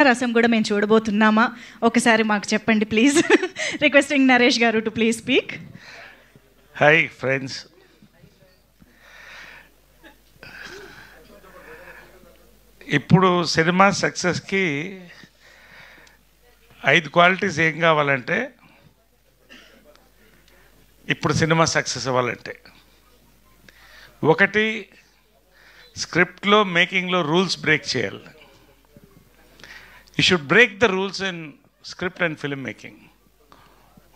రసం కూడా మేము చూడబోతున్నామా ఒకసారి మాకు చెప్పండి ప్లీజ్. రిక్వెస్టింగ్ నరేష్ గారు to please speak. Hi friends, ఇప్పుడు సినిమా సక్సెస్కి 5 క్వాలిటీస్ ఏం కావాలంటే, ఇప్పుడు సినిమా సక్సెస్ అవ్వాలంటే, ఒకటి స్క్రిప్ట్లో మేకింగ్లో రూల్స్ బ్రేక్ చేయాలి. You should break the rules in script and film making.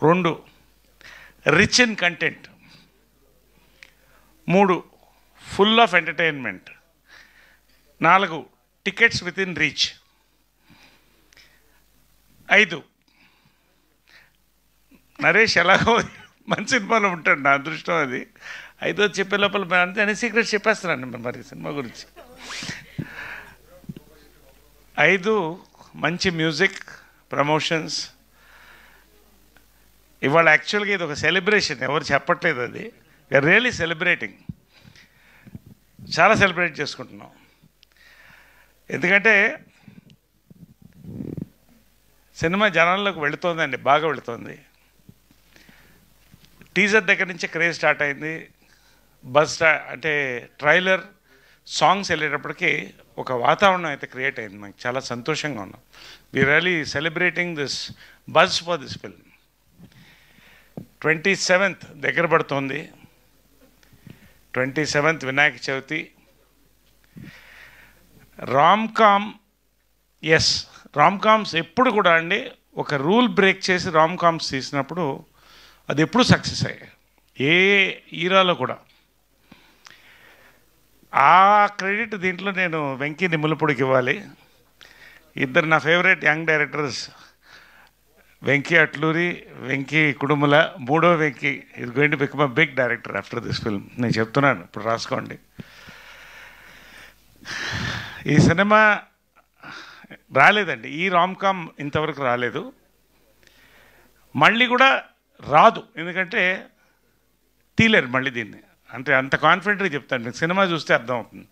2, rich in content. 3, full of entertainment. 4, tickets with in reach. 5, Naresh ఎలాగో మంచి సినిమాలో ఉంటాడు, నా అదృష్టం అది. 5 చెప్పే లోపల అంతే అని సీక్రెట్ చెప్పేస్తున్నాను మరి సినిమా గురించి. 5, మంచి మ్యూజిక్, ప్రమోషన్స్. ఇవాళ యాక్చువల్గా ఇది ఒక సెలబ్రేషన్, ఎవరు చెప్పట్లేదు, అది వీఆర్ రియలీ సెలబ్రేటింగ్. చాలా సెలబ్రేట్ చేసుకుంటున్నాం. ఎందుకంటే సినిమా జనాల్లోకి వెళుతోందండి, బాగా వెళుతోంది. టీజర్ దగ్గర నుంచి క్రేజ్ స్టార్ట్ అయింది. అంటే ట్రైలర్, సాంగ్స్ వెళ్ళేటప్పటికీ ఒక వాతావరణం అయితే క్రియేట్ అయింది. మనకి చాలా సంతోషంగా ఉన్నాం. We really celebrating this buzz for this film. 27th దగ్గర పడుతోంది. 27th Vinayaka Chavithi. Romcom, yes, romcoms ఎప్పుడు కూడా అండి ఒక రూల్ బ్రేక్ చేసి రామ్కామ్స్ తీసినప్పుడు అది ఎప్పుడు సక్సెస్ అయ్యాయి, ఏ ఈరాలో కూడా. ఆ క్రెడిట్ దీంట్లో నేను వెంకీ నిమ్మలపూడికి ఇవ్వాలి. ఇద్దరు నా favourite young directors, Venky Atluri, Venky Kudumula. 3వ Venky is going to become a big director after this film. నేను చెప్తున్నాను, ఇప్పుడు రాసుకోండి. ఈ సినిమా రాలేదండి, ఈ రామ్కామ్ ఇంతవరకు రాలేదు, మళ్ళీ కూడా రాదు. ఎందుకంటే తీలేరు మళ్ళీ దీన్ని. అంటే అంత కాన్ఫిడెంట్గా చెప్తాను, మీకు సినిమా చూస్తే అర్థమవుతుంది.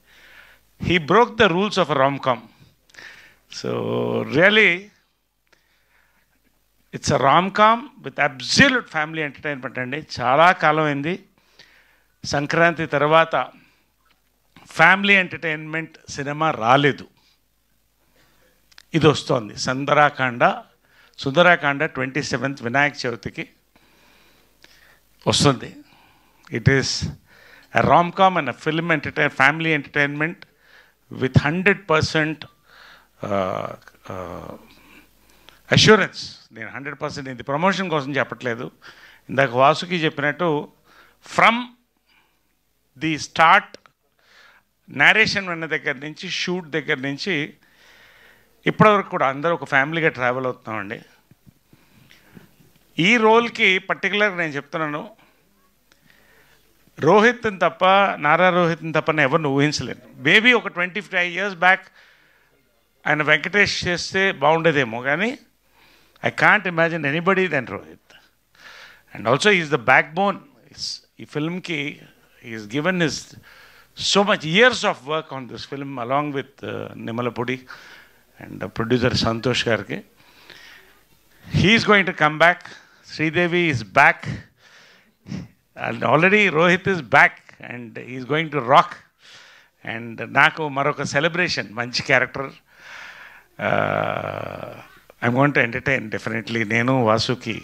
He broke the rules of a romcom. So really it's a romcom with absolute family entertainment అండి. చాలా కాలం అయింది సంక్రాంతి తర్వాత ఫ్యామిలీ ఎంటర్టైన్మెంట్ సినిమా రాలేదు. ఇది వస్తోంది, సుందరాకాండ 27th వినాయక చవితికి వస్తుంది. It is a romcom and a film family entertainment with 100% assurance. నేను 100% ఇది ప్రమోషన్ కోసం చెప్పట్లేదు. ఇందాక వాసుకి చెప్పినట్టు ఫ్రమ్ ది స్టార్ట్, నేరేషన్ విన్న దగ్గర నుంచి, షూట్ దగ్గర నుంచి ఇప్పటివరకు కూడా అందరూ ఒక ఫ్యామిలీగా ట్రావెల్ అవుతున్నామండి. ఈ రోల్కి పర్టికులర్గా నేను చెప్తున్నాను, రోహిత్ని తప్ప, నారా రోహిత్ని తప్ప నేను ఎవరిని ఊహించలేను. మేబీ ఒక 25 years బ్యాక్ ఆయన వెంకటేష్ చేస్తే బాగుండేదేమో, కానీ I can't imagine anybody then Rohit. And also is the backbone. ఈ ఫిల్మ్కి is given his so much years of work on this film along with Nimmalapudi and producer Santosh garki. He is going to come back. Sridevi is back, and already Rohit is back, and he is going to rock. And naku maroka celebration, manchi character. I'm going to entertain definitely. Nenu Vasuki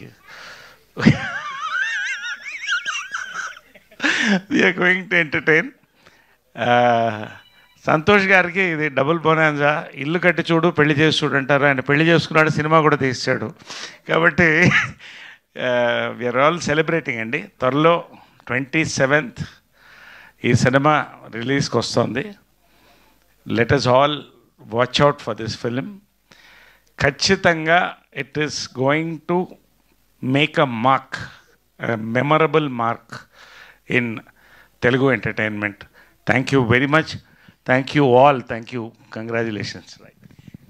we are going to entertain. Santosh గారికి ఇది double బోనాన్జా. ఇల్లు కట్టి చూడు, పెళ్లి చేసి చూడు అంటారు. ఆయన పెళ్లి చేసుకున్నాడు, సినిమా కూడా తీసాడు. కాబట్టి వీఆర్ ఆల్ సెలబ్రేటింగ్ అండి. త్వరలో 27th ఈ సినిమా రిలీజ్కి వస్తుంది. Let us all watch out for this film. ఖచ్చితంగా it is going to make a mark, memorable mark in Telugu entertainment. Thank you very much. Thank you all. Thank you. Congratulations.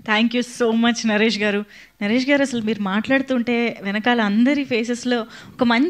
Thank you so much Naresh గారు. నరేష్ గారు, అసలు మీరు మాట్లాడుతుంటే వెనకాల అందరి ఫేసెస్లో ఒక మంచి